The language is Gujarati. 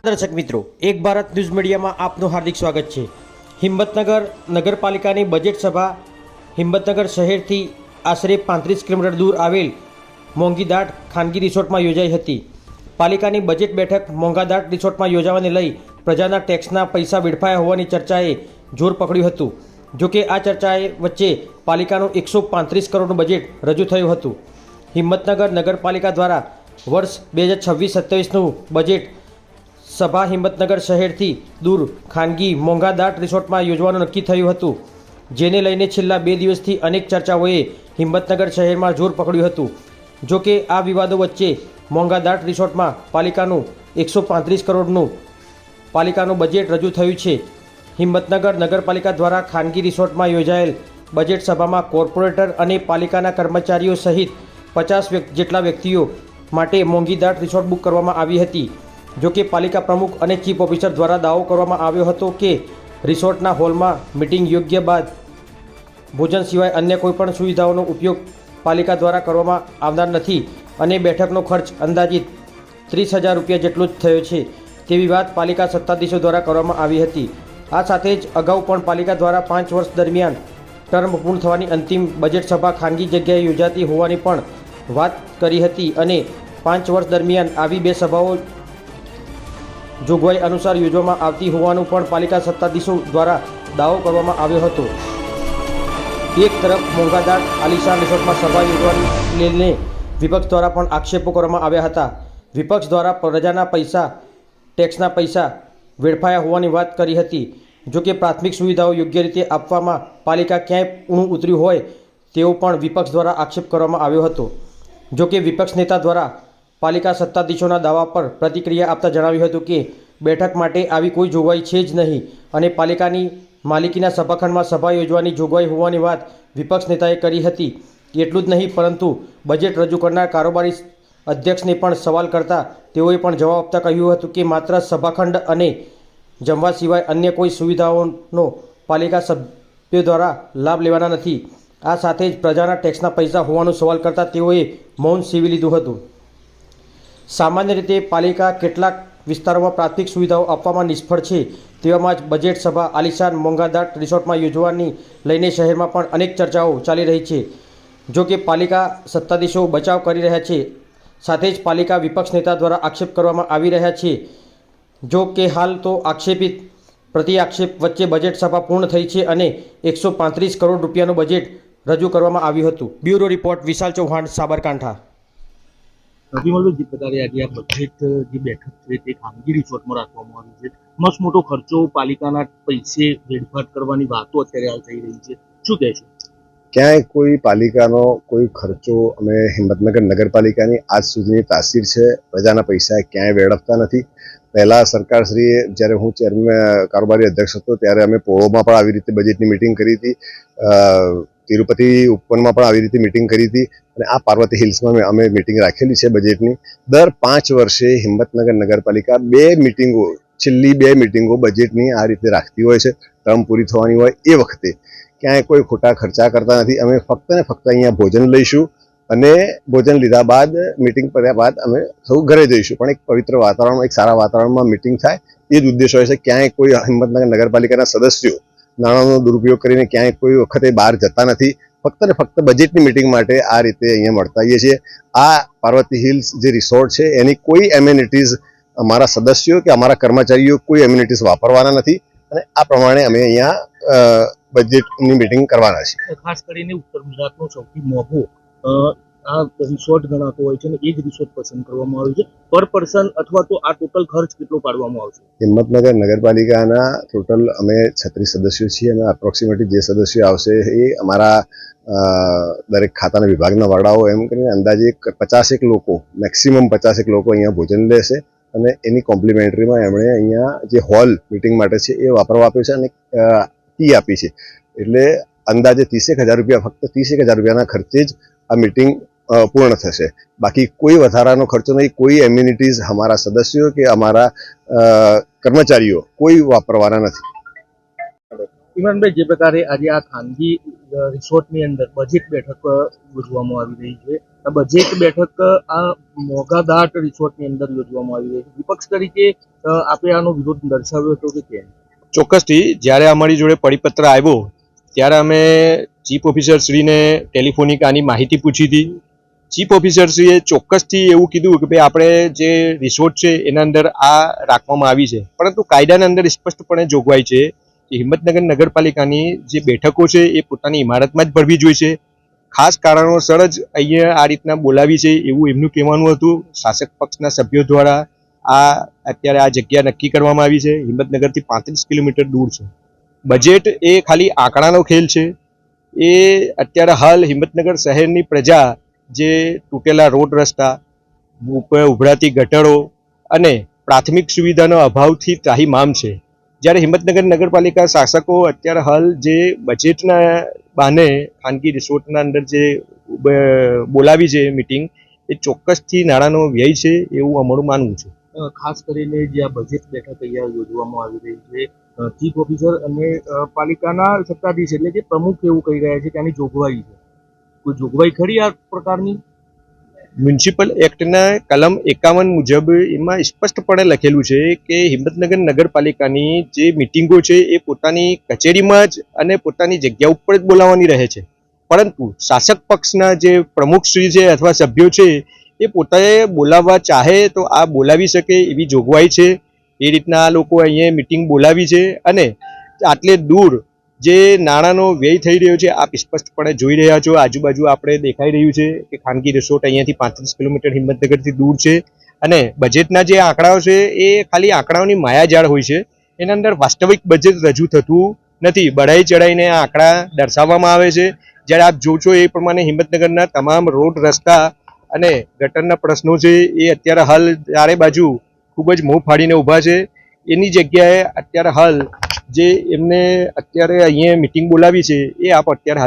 દર્શક મિત્રો, એક ભારત ન્યૂઝ મીડિયામાં આપનું હાર્દિક સ્વાગત છે। હિંમતનગર નગરપાલિકાની બજેટ સભા હિંમતનગર શહેરથી આશરે 35 કિલોમીટર દૂર આવેલ મોંઘીદાટ ખાનગી રિસોર્ટમાં યોજાઈ હતી। પાલિકાની બજેટ બેઠક મોંઘાદાટ રિસોર્ટમાં યોજાવાને લઈ પ્રજાના ટેક્સના પૈસા વેડફાયા હોવાની ચર્ચાએ જોર પકડ્યું હતું। જોકે આ ચર્ચાએ વચ્ચે પાલિકાનું 135 કરોડનું બજેટ રજૂ થયું હતું। હિંમતનગર નગરપાલિકા દ્વારા વર્ષ 2026-27નું બજેટ સભા હિંમતનગર શહેરથી દૂર ખાનગી મોંઘાદાટ રિસોર્ટમાં યોજવાનું નક્કી થયું હતું, જેને લઈને છેલ્લા 2 દિવસથી અનેક ચર્ચાઓએ હિંમતનગર શહેરમાં જોર પકડ્યું હતું। જોકે આ વિવાદો વચ્ચે મોંઘાદાટ રિસોર્ટમાં પાલિકાનું 135 કરોડનું પાલિકાનું બજેટ રજૂ થયું છે। હિંમતનગર નગરપાલિકા દ્વારા ખાનગી રિસોર્ટમાં યોજાયેલ બજેટ સભામાં કોર્પોરેટર અને પાલિકાના કર્મચારીઓ સહિત 50 જેટલા વ્યક્તિઓ માટે મોંઘીદાટ રિસોર્ટ બુક કરવામાં આવી હતી। જોકે પાલિકા પ્રમુખ અને ચીફ ઓફિસર દ્વારા દાવો કરવામાં આવ્યો હતો કે રિસોર્ટના હોલમાં મિટિંગ યોગ્ય બાદ ભોજન સિવાય અન્ય કોઈપણ સુવિધાઓનો ઉપયોગ પાલિકા દ્વારા કરવામાં આવનાર નથી અને બેઠકનો ખર્ચ અંદાજિત 30,000 રૂપિયા જેટલો જ થયો છે તેવી વાત પાલિકા સત્તાધીશો દ્વારા કરવામાં આવી હતી। આ સાથે જ અગાઉ પણ પાલિકા દ્વારા 5 વર્ષ દરમિયાન ટર્મ પૂર્ણ થવાની અંતિમ બજેટ સભા ખાનગી જગ્યાએ યોજાતી હોવાની પણ વાત કરી હતી અને 5 વર્ષ દરમિયાન આવી 2 સભાઓ જોગવાઈ અનુસાર યોજવામાં આવતી હોવાનું પણ પાલિકા સત્તાધીશો દ્વારા દાવો કરવામાં આવ્યો હતો। એક તરફ મોંઘાદાટ આલિશાન રિસોર્ટમાં સભા યોજવાની લઈને વિપક્ષ દ્વારા પણ આક્ષેપો કરવામાં આવ્યા હતા। વિપક્ષ દ્વારા પ્રજાના પૈસા ટેક્સના પૈસા વેડફાયા હોવાની વાત કરી હતી। જોકે પ્રાથમિક સુવિધાઓ યોગ્ય રીતે આપવામાં પાલિકા ક્યાંય ઊણું ઉતર્યું હોય તેવો પણ વિપક્ષ દ્વારા આક્ષેપ કરવામાં આવ્યો હતો। જોકે વિપક્ષ નેતા દ્વારા પાલિકા સત્તાધીશોના દાવા પર પ્રતિક્રિયા આપતા જણાવ્યું હતું કે બેઠક માટે આવી કોઈ જોગવાઈ છે જ નહીં અને પાલિકાની માલિકીના સભાખંડમાં સભા યોજવાની જોગવાઈ હોવાની વાત વિપક્ષ નેતાએ કરી હતી। એટલું જ નહીં પરંતુ બજેટ રજૂ કરનાર કારોબારી અધ્યક્ષને પણ સવાલ કરતા તેઓએ પણ જવાબ આપતા કહ્યું હતું કે માત્ર સભાખંડ અને જમવા સિવાય અન્ય કોઈ સુવિધાઓનો પાલિકા સભ્યો દ્વારા લાભ લેવાના નથી। આ સાથે જ પ્રજાના ટેક્સના પૈસા હોવાનો સવાલ કરતા તેઓએ મૌન સેવી લીધું હતું। સામાન્ય રીતે પાલિકા કેટલાક વિસ્તારોમાં પ્રાથમિક સુવિધાઓ આપવામાં નિષ્ફળ છે, તેવામાં જ બજેટ સભા આલિશાન મોંઘાદાટ રિસોર્ટમાં યોજવાની લઈને શહેરમાં પણ અનેક ચર્ચાઓ ચાલી રહી છે। જો કે પાલિકા સત્તાધીશો બચાવ કરી રહ્યા છે, સાથે જ પાલિકા વિપક્ષ નેતા દ્વારા આક્ષેપ કરવામાં આવી રહ્યા છે। જો કે હાલ તો આક્ષેપિત પ્રતિ આક્ષેપ વચ્ચે બજેટ સભા પૂર્ણ થઈ છે અને 135 કરોડ રૂપિયાનું બજેટ રજૂ કરવામાં આવ્યું હતું। બ્યુરો રિપોર્ટ વિશાલ ચૌહાણ, સાબરકાંઠા। જે પ્રકારે આજે આ બજેટ જે બેઠક છે તે ખાનગી રિસોર્ટમાં રાખવામાં આવી છે, મસ્ત મોટો ખર્ચો પાલિકાના પૈસે વેડફાટ કરવાની વાતો અત્યારે હાલ થઈ રહી છે, શું કહેશો? ક્યાંય કોઈ પાલિકાનો કોઈ ખર્ચો અમે હિંમતનગર નગરપાલિકાની આજ સુધીની તાસીર છે પ્રજાના પૈસા ક્યાંય વેડફતા નથી। પહેલા સરકારશ્રીએ જ્યારે હું કારોબારી અધ્યક્ષ હતો ત્યારે અમે પોળોમાં પણ આવી રીતે બજેટની મિટિંગ કરી હતી, તિરુપતિ ઉપવનમાં પણ આવી રીતે મિટિંગ કરી હતી અને આ પાર્વતી હિલ્સમાં અમે મિટિંગ રાખેલી છે બજેટની। દર 5 વર્ષે હિંમતનગર નગરપાલિકા 2 મિટિંગો છેલ્લી 2 મિટિંગો બજેટની આ રીતે રાખતી હોય છે। ટર્મ પૂરી થવાની હોય એ વખતે ક્યાંય કોઈ ખોટા ખર્ચા કરતા નથી। અમે ફક્ત ને ફક્ત અહીંયા ભોજન લઈશું અને ભોજન લીધા બાદ મિટિંગ કર્યા બાદ અમે સૌ ઘરે જઈશું, પણ એક પવિત્ર વાતાવરણમાં એક સારા વાતાવરણમાં મિટિંગ થાય એ જ ઉદ્દેશ હોય છે। ક્યાંય કોઈ હિંમતનગર નગરપાલિકાના સદસ્યો નાણાંનો દુરુપયોગ કરીને ક્યાંય કોઈ વખતે બહાર જતા નથી। ફક્ત ને ફક્ત બજેટની મિટિંગ માટે આ રીતે અહીંયા મળતા આવીએ છીએ। આ પાર્વતી હિલ્સ જે રિસોર્ટ છે એની કોઈ એમ્યુનિટીઝ અમારા સદસ્યો કે અમારા કર્મચારીઓ કોઈ એમ્યુનિટીઝ વાપરવાના નથી અને આ પ્રમાણે અમે અહીંયા બજેટની મિટિંગ કરવાના છીએ। ખાસ કરીને ઉત્તર ગુજરાતનો સૌથી મોંઘો આ રિસોર્ટ ગણાતો હોય છે અને એ જ રિસોર્ટ પસંદ કરવામાં આવ્યું છે। પર પર્સન અથવા તો આ ટોટલ ખર્ચ કેટલો પાડવામાં આવશે? હિંમતનગર નગરપાલિકાના ટોટલ અમે 36 સદસ્યો છીએ અને એપ્રોક્સિમેટલી જે સદસ્યો આવશે એ અમારા દરેક ખાતાના વિભાગના વડાઓ એમ કરીને અંદાજે 51 લોકો, મેક્સિમમ 51 લોકો અહીંયા ભોજન લેશે અને એની કોમ્પ્લિમેન્ટરીમાં એમણે અહીંયા જે હોલ મિટિંગ માટે છે એ વાપરવા આપ્યો છે અને ફી આપી છે। એટલે અંદાજે 30,000 રૂપિયા, ફક્ત 30,000 રૂપિયાના ખર્ચે જ આ મિટિંગ પૂર્ણ થશે। બાકી કોઈ વધારાનો ખર્ચો નહીં, કોઈ એમ્યુનિટીઝ અમારા સદસ્યો કે અમારા કર્મચારીઓ કોઈ વાપરવાના નથી। ઇમરાનભાઈ, જે પ્રકારે આજે આ ખાનગી રિસોર્ટની અંદર બજેટ બેઠક યોજવામાં આવી રહી છે, આ બજેટ બેઠક આ મોંઘાદાટ રિસોર્ટની અંદર યોજવામાં આવી રહી છે, વિપક્ષ તરીકે આપે આનો વિરોધ દર્શાવ્યો હતો કે કેમ? ચોક્કસથી જ્યારે અમારી જોડે પરિપત્ર આવ્યો ત્યારે અમે ચીફ ઓફિસરશ્રીને ટેલિફોનિક આની માહિતી પૂછી હતી. ચીફ ઓફિસરશ્રીએ ચોક્કસથી એવું કીધું કે ભાઈ આપણે જે રિસોર્ટ છે એના અંદર આ રાખવામાં આવી છે, પરંતુ કાયદાના અંદર સ્પષ્ટપણે જોગવાઈ છે કે હિંમતનગર નગરપાલિકાની જે બેઠકો છે એ પોતાની ઇમારતમાં જ ભરવી જોઈએ. ખાસ કારણોસર જ અહીંયા આ રીતના બોલાવી છે એવું એમનું કહેવાનું હતું. શાસક પક્ષના સભ્યો દ્વારા અત્યારે આ જગ્યા નક્કી કરવામાં આવી છે. હિંમતનગરથી 35 કિલોમીટર દૂર છે. બજેટ એ ખાલી આંકડાનો ખેલ છે. એ અત્યારે હાલ હિંમતનગર શહેરની પ્રજા જે તૂટેલા રોડ રસ્તા, ઉભરાતી ગટરો અને પ્રાથમિક સુવિધાનો અભાવથી ત્રાહિમામ છે. જ્યારે હિંમતનગર નગરપાલિકા શાસકો અત્યારે હાલ જે બજેટના બહાને ખાનગી રિસોર્ટના અંદર જે બોલાવી છે મિટિંગ, એ ચોક્કસથી નાણાંનો વ્યય છે એવું અમારું માનવું છે. ખાસ કરીને જે આ બજેટ બેઠક અહીંયા યોજવામાં આવી રહી છે, ચીફ ઓફિસર અને પાલિકાના સત્તાધીશ એટલે જે પ્રમુખ એવું કહી રહ્યા છે કે આની જોગવાઈ છે. કોઈ જોગવાઈ ખરી આ પ્રકારની? મ્યુનિસિપલ એક્ટના કલમ 51 મુજબ એમાં સ્પષ્ટપણે લખેલું છે કે હિંમતનગર નગરપાલિકાની જે મિટિંગો છે એ પોતાની કચેરીમાં જ અને પોતાની જગ્યા ઉપર જ બોલાવવાની રહે છે, પરંતુ શાસક પક્ષના જે પ્રમુખશ્રી છે અથવા સભ્યો છે એ પોતાએ બોલાવવા ચાહે તો આ બોલાવી શકે એવી જોગવાઈ છે. એ રીતના આ લોકો અહીંયા મિટિંગ બોલાવી છે અને આટલે દૂર જે નાણાંનો વ્યય થઈ રહ્યો છે આપ સ્પષ્ટપણે જોઈ રહ્યા છો. આજુબાજુ આપણે દેખાઈ રહ્યું છે કે ખાનગી રિસોર્ટ અહીંયાથી 35 કિલોમીટર હિંમતનગરથી દૂર છે અને બજેટના જે આંકડાઓ છે એ ખાલી આંકડાઓની માયાજાળ હોય છે. એના અંદર વાસ્તવિક બજેટ રજૂ થતું નથી. બઢાઈ ચઢાઈને આ આંકડા દર્શાવવામાં આવે છે. જ્યારે આપ જો છો એ પ્રમાણે હિંમતનગરના તમામ રોડ, રસ્તા અને ગટરના પ્રશ્નો છે એ અત્યારે હાલ ચારે બાજુ ખૂબ જ મોં ફાડીને ઊભા છે. એની જગ્યાએ અત્યારે હાલ જે એમને અત્યારે અહીંયા મિટિંગ બોલાવી છે એ આપ અત્યારે હાલ